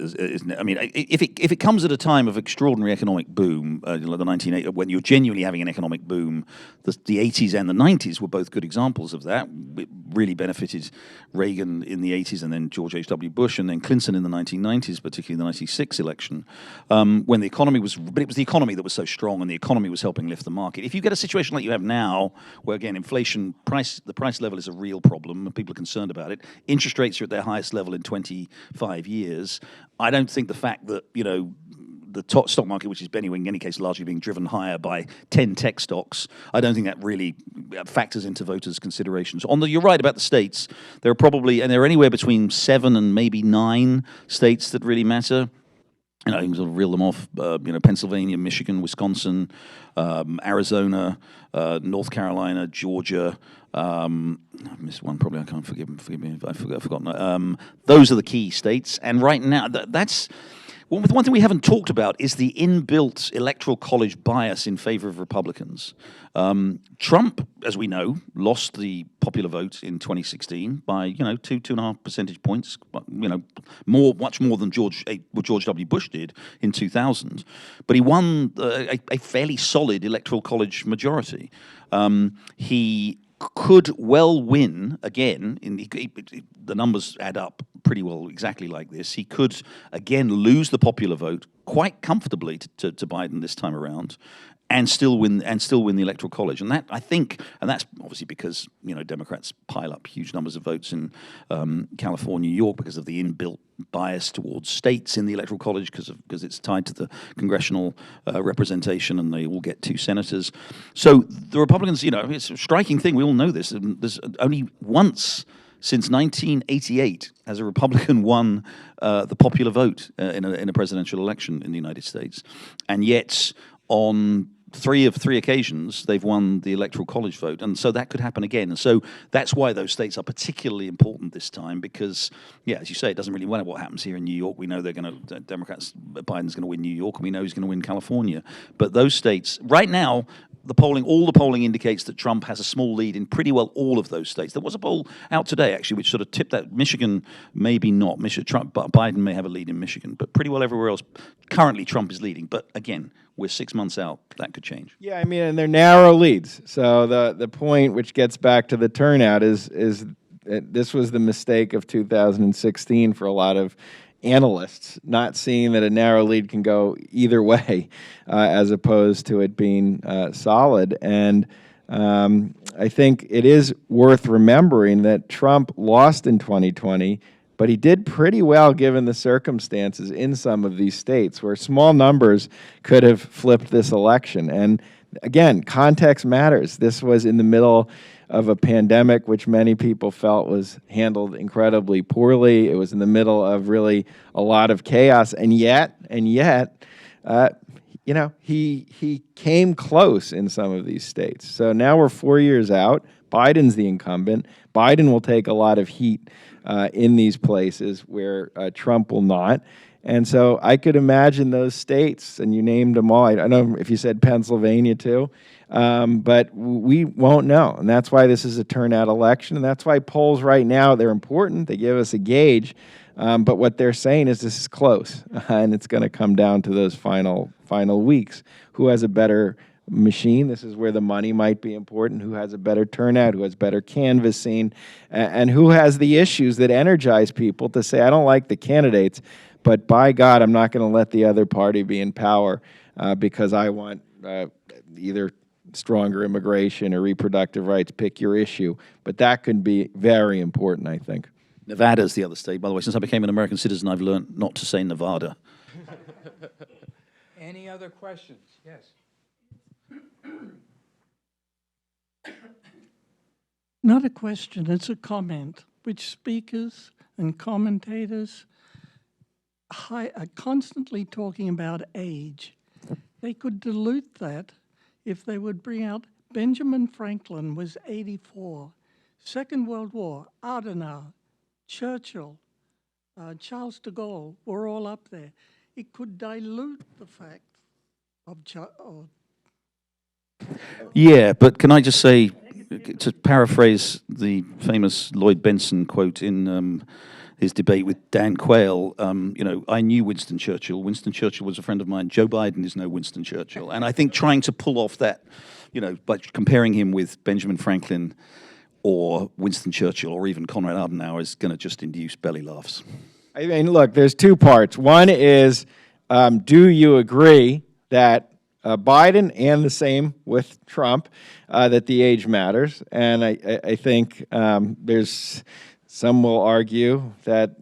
I mean, if it comes at a time of extraordinary economic boom, like the 1980s, when you're genuinely having an economic boom, the 80s and the 90s were both good examples of that. It really benefited Reagan in the 80s, and then George H.W. Bush, and then Clinton in the 1990s, particularly the 96 election, when the economy was. But it was the economy that was so strong, and the economy was helping lift the market. If you get a situation like you have now, where again inflation, the price level is a real problem, and people are concerned about it. Interest rates are at their highest level in 25 years. I don't think the fact that, the top stock market, which is in any case largely being driven higher by 10 tech stocks, I don't think that really factors into voters' considerations. You're right about the states. There are probably, and there are anywhere between 7 and maybe 9 states that really matter. You can sort of reel them off, Pennsylvania, Michigan, Wisconsin, Arizona, North Carolina, Georgia. I missed one, probably. I can't forgive me if I've forgotten. Those are the key states. And right now, that's... Well, one thing we haven't talked about is the inbuilt electoral college bias in favor of Republicans. Trump, as we know, lost the popular vote in 2016 by 2.5 percentage points. Much more than George W. Bush did in 2000. But he won a fairly solid electoral college majority. He could well win again. The numbers add up pretty well exactly like this. He could again lose the popular vote quite comfortably to Biden this time around, and still win the electoral college. And that's obviously because Democrats pile up huge numbers of votes in California, New York, because of the inbuilt bias towards states in the electoral college, because it's tied to the congressional representation, and they all get 2 senators. So the Republicans, it's a striking thing. We all know this. There's only once since 1988 has a Republican won the popular vote in a presidential election in the United States, and yet on three of three occasions they've won the electoral college vote, and so that could happen again. And so that's why those states are particularly important this time, because, yeah, as you say, it doesn't really matter what happens here in New York. We know they're going to, Democrats, Biden's going to win New York, and we know he's going to win California. But those states, right now, all the polling indicates that Trump has a small lead in pretty well all of those states. There was a poll out today, actually, which sort of tipped that Michigan, maybe not. Biden may have a lead in Michigan, but pretty well everywhere else, currently Trump is leading. But again, we're 6 months out. That could change. Yeah, I mean, and they're narrow leads. So the point, which gets back to the turnout, is that this was the mistake of 2016 for a lot of analysts, not seeing that a narrow lead can go either way, as opposed to it being solid. And I think it is worth remembering that Trump lost in 2020, but he did pretty well given the circumstances in some of these states where small numbers could have flipped this election. And again, context matters. This was in the middle of a pandemic, which many people felt was handled incredibly poorly. It was in the middle of really a lot of chaos, and yet, you know, he came close in some of these states. So now we're 4 years out. Biden's the incumbent. Biden will take a lot of heat in these places where Trump will not. And so I could imagine those states, and you named them all. I don't know if you said Pennsylvania too, but we won't know. And that's why this is a turnout election. And that's why polls right now, they're important. They give us a gauge. But what they're saying is this is close. And it's going to come down to those final weeks. Who has a better machine? This is where the money might be important. Who has a better turnout? Who has better canvassing? And who has the issues that energize people to say, I don't like the candidates, but by God, I'm not going to let the other party be in power because I want either stronger immigration or reproductive rights. Pick your issue. But that could be very important, I think. Nevada's the other state. By the way, since I became an American citizen, I've learned not to say Nevada. Any other questions? Yes. Not a question, it's a comment, which speakers and commentators are constantly talking about age. They could dilute that if they would bring out Benjamin Franklin was 84, Second World War, Adenauer, Churchill, Charles de Gaulle were all up there. It could dilute the fact of Yeah, but can I just say, to paraphrase the famous Lloyd Benson quote in his debate with Dan Quayle, you know, I knew Winston Churchill. Winston Churchill was a friend of mine. Joe Biden is no Winston Churchill. And I think trying to pull off that, you know, by comparing him with Benjamin Franklin or Winston Churchill or even Konrad Adenauer is going to just induce belly laughs. I mean, look, there's two parts. One is, do you agree that Biden, and the same with Trump, that the age matters? And I think there's some will argue that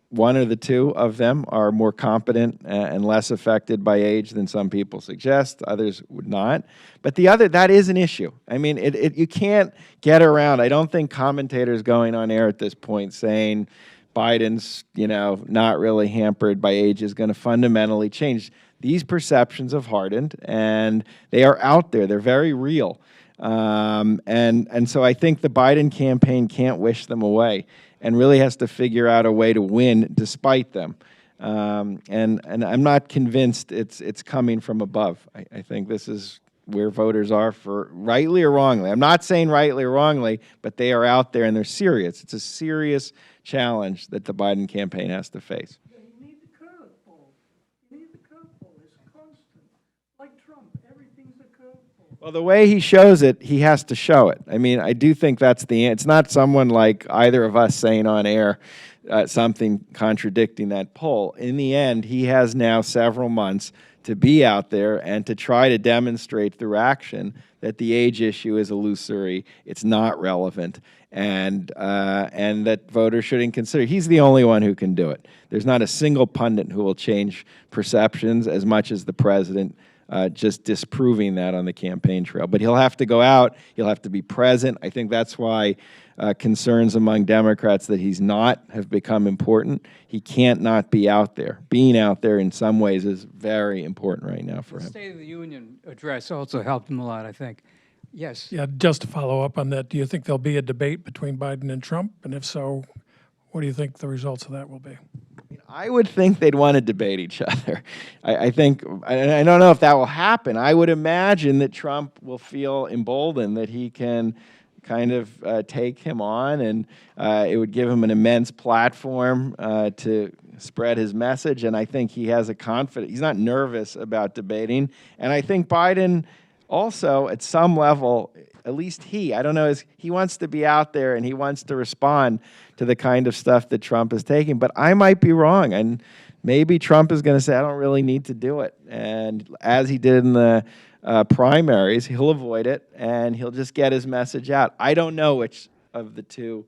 one or the two of them are more competent and less affected by age than some people suggest. Others would not. But the other, that is an issue. I mean, you can't get around. I don't think commentators going on air at this point saying Biden's, you know, not really hampered by age is going to fundamentally change. These perceptions have hardened, and they are out there. They're very real. And so I think the Biden campaign can't wish them away and really has to figure out a way to win despite them. And I'm not convinced it's coming from above. I think this is where voters are, for rightly or wrongly. I'm not saying rightly or wrongly, but they are out there and they're serious. It's a serious challenge that the Biden campaign has to face. You need the curveball. You need the curveball. It's constant. Like Trump, everything's a curveball. Well, the way he shows it, he has to show it. I mean, I do think that's it's not someone like either of us saying on air something contradicting that poll. In the end, he has now several months to be out there and to try to demonstrate through action that the age issue is illusory, it's not relevant, and that voters shouldn't consider. He's the only one who can do it. There's not a single pundit who will change perceptions as much as the president just disproving that on the campaign trail. But he'll have to go out. He'll have to be present. I think that's why concerns among Democrats that he's not have become important. He can't not be out there. Being out there in some ways is very important right now for The him. State of the Union address also helped him a lot, I think. Yes. Yeah, just to follow up on that, do you think there'll be a debate between Biden and Trump? And if so, what do you think the results of that will be? I would think they'd want to debate each other. I think, I don't know if that will happen. I would imagine that Trump will feel emboldened that he can kind of take him on, and it would give him an immense platform to spread his message. And I think he has a confidence. He's not nervous about debating. And I think Biden also, at some level, at least I don't know, he wants to be out there and he wants to respond to the kind of stuff that Trump is taking. But I might be wrong, and maybe Trump is going to say, I don't really need to do it. And as he did in the primaries, he'll avoid it and he'll just get his message out. I don't know which of the two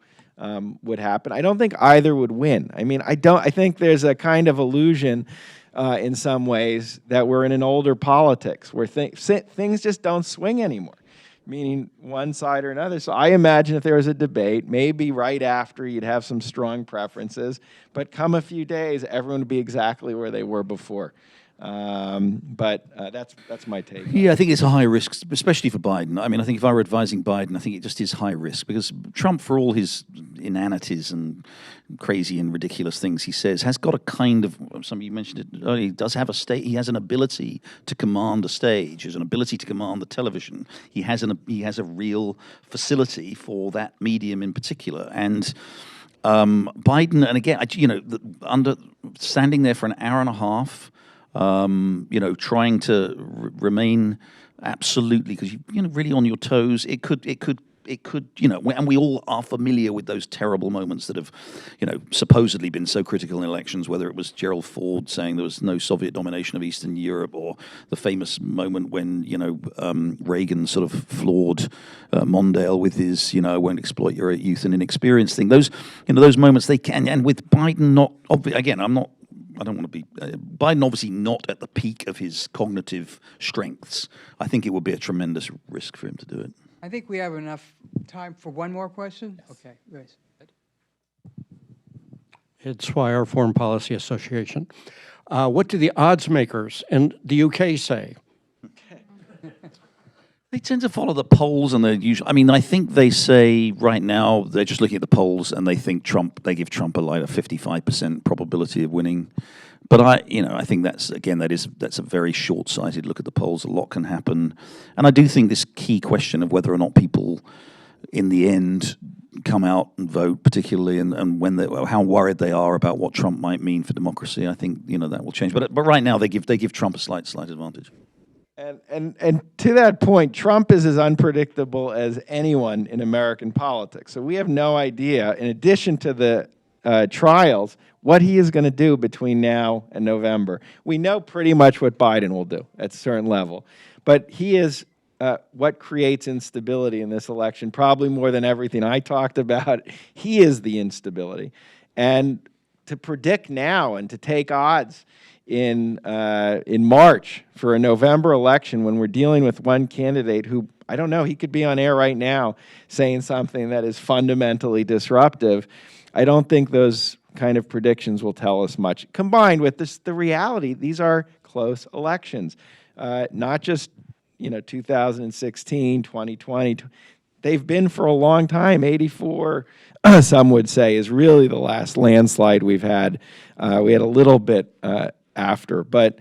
would happen. I don't think either would win. I mean, I think there's a kind of illusion in some ways that we're in an older politics where things just don't swing anymore, meaning one side or another. So I imagine if there was a debate, maybe right after you'd have some strong preferences, but come a few days, everyone would be exactly where they were before. But that's my take. Yeah, I think it's a high risk, especially for Biden. I mean, I think if I were advising Biden, I think it just is high risk because Trump, for all his inanities and crazy and ridiculous things he says, has got a kind of, some of you mentioned it earlier, he does have a state, he has an ability to command a stage, has an ability to command the television. He has a real facility for that medium in particular. And Biden, and again, standing there for an hour and a half, trying to remain absolutely, because really on your toes. It could, and we all are familiar with those terrible moments that have, supposedly been so critical in elections. Whether it was Gerald Ford saying there was no Soviet domination of Eastern Europe, or the famous moment when Reagan sort of floored Mondale with his, I won't exploit your youth and inexperience thing. Those moments they can, and with Biden not. Again, I don't want to be Biden obviously not at the peak of his cognitive strengths. I think it would be a tremendous risk for him to do it. I think we have enough time for one more question. Yes. Okay, Grace. It's Wawro, Foreign Policy Association. What do the odds makers in the UK say? They tend to follow the polls, and I think they say right now they're just looking at the polls, and they think they give Trump a 55% probability of winning. But I think that's a very short-sighted look at the polls. A lot can happen, and I do think this key question of whether or not people, in the end, come out and vote, particularly, and how worried they are about what Trump might mean for democracy. I think that will change. But right now they give Trump a slight advantage. And to that point, Trump is as unpredictable as anyone in American politics. So we have no idea, in addition to the trials, what he is going to do between now and November. We know pretty much what Biden will do at a certain level. But he is what creates instability in this election, probably more than everything I talked about. He is the instability. And to predict now and to take odds in March for a November election when we're dealing with one candidate who, I don't know, he could be on air right now saying something that is fundamentally disruptive. I don't think those kind of predictions will tell us much. Combined with the reality, these are close elections, not just 2016, 2020. They've been for a long time. 84, some would say, is really the last landslide we've had. We had a little bit after, but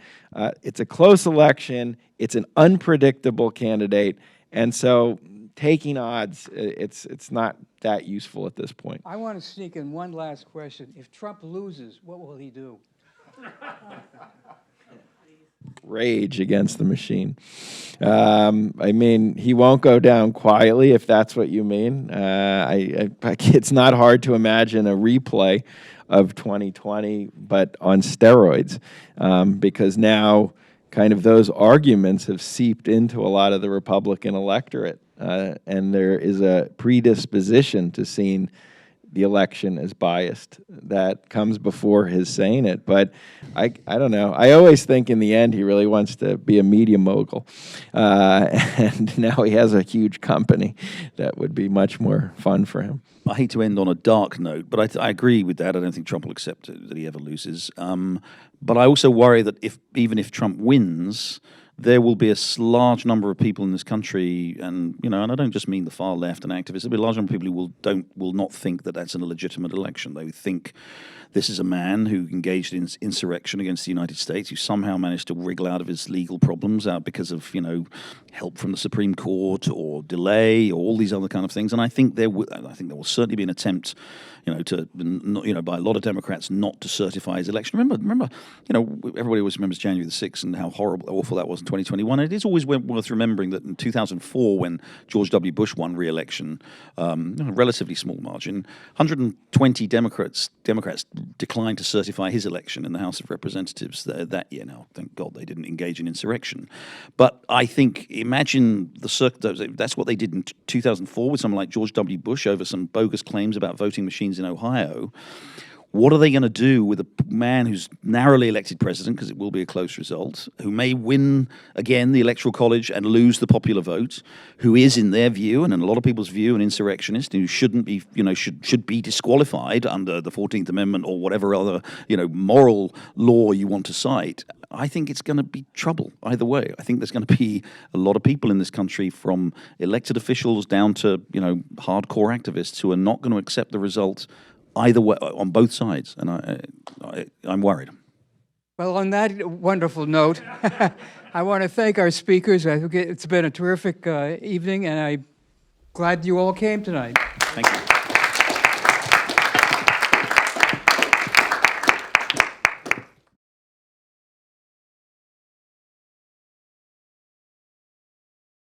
it's a close election. It's an unpredictable candidate, and so taking odds, it's not that useful at this point. I want to sneak in one last question. If Trump loses, what will he do? Rage against the machine. I mean, he won't go down quietly, if that's what you mean. It's not hard to imagine a replay of 2020, but on steroids, because now kind of those arguments have seeped into a lot of the Republican electorate, and there is a predisposition to seeing the election is biased. That comes before his saying it. But I don't know. I always think in the end he really wants to be a media mogul. And now he has a huge company that would be much more fun for him. I hate to end on a dark note, but I agree with that. I don't think Trump will accept that he ever loses. But I also worry that even if Trump wins, there will be a large number of people in this country, and and I don't just mean the far left and activists. There'll be a large number of people who will not think that that's an illegitimate election. They think this is a man who engaged in insurrection against the United States, who somehow managed to wriggle out of his legal problems out because of help from the Supreme Court or delay or all these other kind of things. And I think there will certainly be an attempt, by a lot of Democrats not to certify his election. Remember, everybody always remembers January the 6th and how awful that was in 2021. It is always worth remembering that in 2004, when George W. Bush won re-election, a relatively small margin, 120 Democrats declined to certify his election in the House of Representatives that year. Now, thank God they didn't engage in insurrection. But I think, imagine that's what they did in 2004 with someone like George W. Bush over some bogus claims about voting machines in Ohio. What are they going to do with a man who's narrowly elected president, because it will be a close result, who may win again the Electoral College and lose the popular vote, who is, in their view, and in a lot of people's view, an insurrectionist who shouldn't be, should be disqualified under the 14th Amendment or whatever other, moral law you want to cite? I think it's going to be trouble either way. I think there's going to be a lot of people in this country, from elected officials down to, hardcore activists, who are not going to accept the result either way, on both sides, and I'm worried. Well, on that wonderful note, I want to thank our speakers. I think it's been a terrific evening, and I'm glad you all came tonight. Thank you.